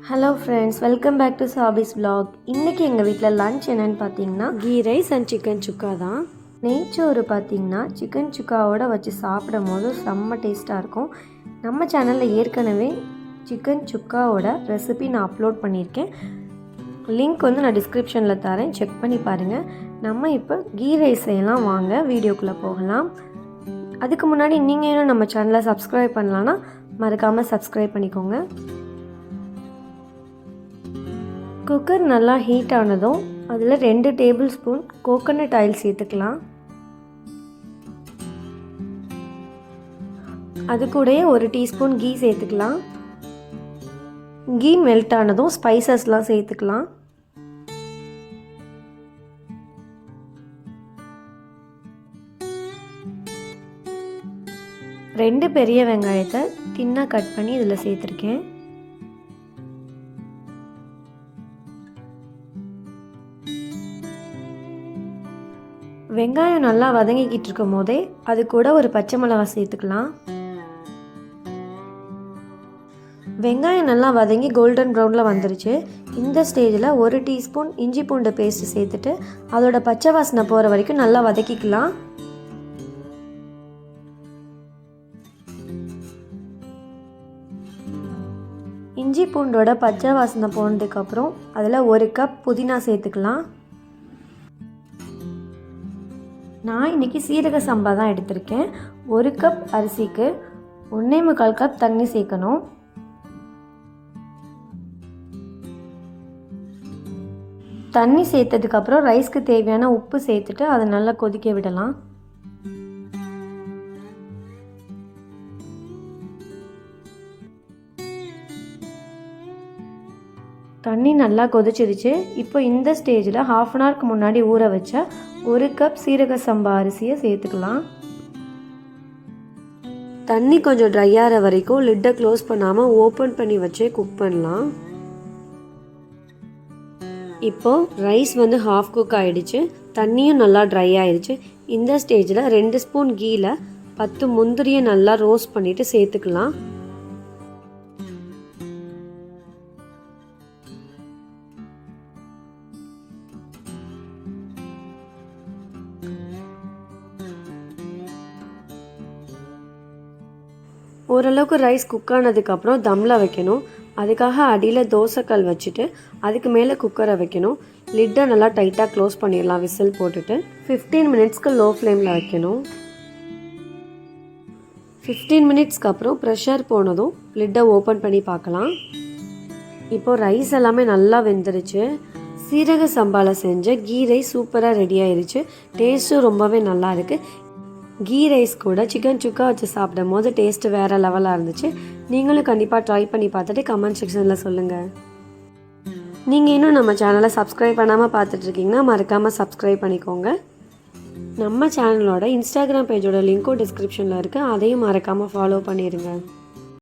Hello friends, welcome back to Sabi's vlog. இன்னைக்கு எங்க வீட்ல லஞ்ச் என்னன்னு பாத்தீங்கன்னா கீ ரைஸ் அண்ட் சிக்கன் சுக்கா தான். நெய்ச்சோறு பாத்தீங்கன்னா சிக்கன் சுக்காவோட வச்சு சாப்பிடும்போது செம்ம டேஸ்டா இருக்கும். நம்ம சேனல்ல ஏற்கனவே சிக்கன் சுக்காவோட ரெசிபி நான் அப்லோட் பண்ணியிருக்கேன். லிங்க் வந்து நான் டிஸ்கிரிப்ஷன்ல தரேன், செக் பண்ணி பாருங்க. நம்ம இப்போ கீ ரைஸ் செய்யலாம், வாங்க வீடியோக்குள்ள போகலாம். அதுக்கு முன்னாடி நீங்க இன்னும் நம்ம சேனலை சப்ஸ்கிரைப் பண்ணலனா மறக்காம சப்ஸ்கிரைப் பண்ணிக்கோங்க. குக்கர் நல்லா ஹீட் ஆனதும் அதில் 2 டேபிள் ஸ்பூன் கோகோனட் ஆயில் சேர்த்துக்கலாம். அது கூடயே 1 டீஸ்பூன் கீ சேர்த்துக்கலாம். கீ மெல்ட் ஆனதும் ஸ்பைசஸ்லாம் சேர்த்துக்கலாம். ரெண்டு பெரிய வெங்காயத்தை தின்னா கட் பண்ணி இதில் சேர்த்துருக்கேன். வெங்காயம் நல்லா வதங்கிக்கிட்டு இருக்கும் போதே அது கூட ஒரு பச்சை மிளகாய் சேர்த்துக்கலாம். வெங்காயம் நல்லா வதங்கி கோல்டன் ப்ரௌனில் வந்துருச்சு. இந்த ஸ்டேஜில் 1 டீஸ்பூன் இஞ்சி பூண்டு பேஸ்ட் சேர்த்துட்டு அதோட பச்சை வாசனை போகிற வரைக்கும் நல்லா வதக்கிக்கலாம். இஞ்சி பூண்டோட பச்சை வாசனை போனதுக்கப்புறம் அதில் 1 கப் புதினா சேர்த்துக்கலாம். நான் இன்றைக்கி சீரக சம்பா தான் எடுத்திருக்கேன். 1 கப் அரிசிக்கு 1.25 கப் தண்ணி சேர்க்கணும். தண்ணி சேர்த்ததுக்கப்புறம் ரைஸ்க்கு தேவையான உப்பு சேர்த்துட்டு அதை நல்லா கொதிக்க விடலாம். தண்ணி நல்லா கொதிச்சிருச்சு. இப்போ இந்த ஸ்டேஜில் 1/2 அன் ஹவருக்கு முன்னாடி ஊற வச்ச 1 கப் சீரக சம்பா அரிசியை சேர்த்துக்கலாம். தண்ணி கொஞ்சம் ட்ரை ஆகிற வரைக்கும் லிட்டை க்ளோஸ் பண்ணாமல் ஓப்பன் பண்ணி வச்சே குக் பண்ணலாம். இப்போது ரைஸ் வந்து ஹாஃப் குக் ஆகிடுச்சு. தண்ணியும் நல்லா ட்ரை ஆகிடுச்சு. இந்த ஸ்டேஜில் 2 ஸ்பூன் கீயில் 10 முந்திரியை நல்லா ரோஸ்ட் பண்ணிவிட்டு சேர்த்துக்கலாம். ஓரளவுக்கு ரைஸ் குக் ஆனதுக்கப்புறம் தம்மில் வைக்கணும். அதுக்காக அடியில் தோசைக்கல் வச்சுட்டு அதுக்கு மேலே குக்கரை வைக்கணும். லிட்டை நல்லா டைட்டாக க்ளோஸ் பண்ணிடலாம் விசில் போட்டுட்டு. 15 மினிட்ஸ்க்கு லோ ஃப்ளேமில் வைக்கணும். 15 மினிட்ஸ்க்கு அப்புறம் ப்ரெஷர் போனதும் லிட்டை ஓப்பன் பண்ணி பார்க்கலாம். இப்போது ரைஸ் எல்லாமே நல்லா வெந்துருச்சு. சீரக சம்பாவில் செஞ்ச கீ ரைஸ் சூப்பராக ரெடி ஆயிடுச்சு. டேஸ்ட்டும் ரொம்பவே நல்லா இருக்குது. கீ ரைஸ் கூட சிக்கன் சுக்கா வச்சு சாப்பிடும் போது டேஸ்ட்டு வேறு லெவலாக இருந்துச்சு. நீங்களும் கண்டிப்பாக ட்ரை பண்ணி பார்த்துட்டு கமெண்ட் செக்ஷனில் சொல்லுங்கள். நீங்கள் இன்னும் நம்ம சேனலை சப்ஸ்கிரைப் பண்ணாமல் பார்த்துட்ருக்கீங்கன்னா மறக்காமல் சப்ஸ்கிரைப் பண்ணிக்கோங்க. நம்ம சேனலோட இன்ஸ்டாகிராம் பேஜோட லிங்க்கும் டிஸ்கிரிப்ஷனில் இருக்குது, அதையும் மறக்காமல் ஃபாலோ பண்ணிடுங்க.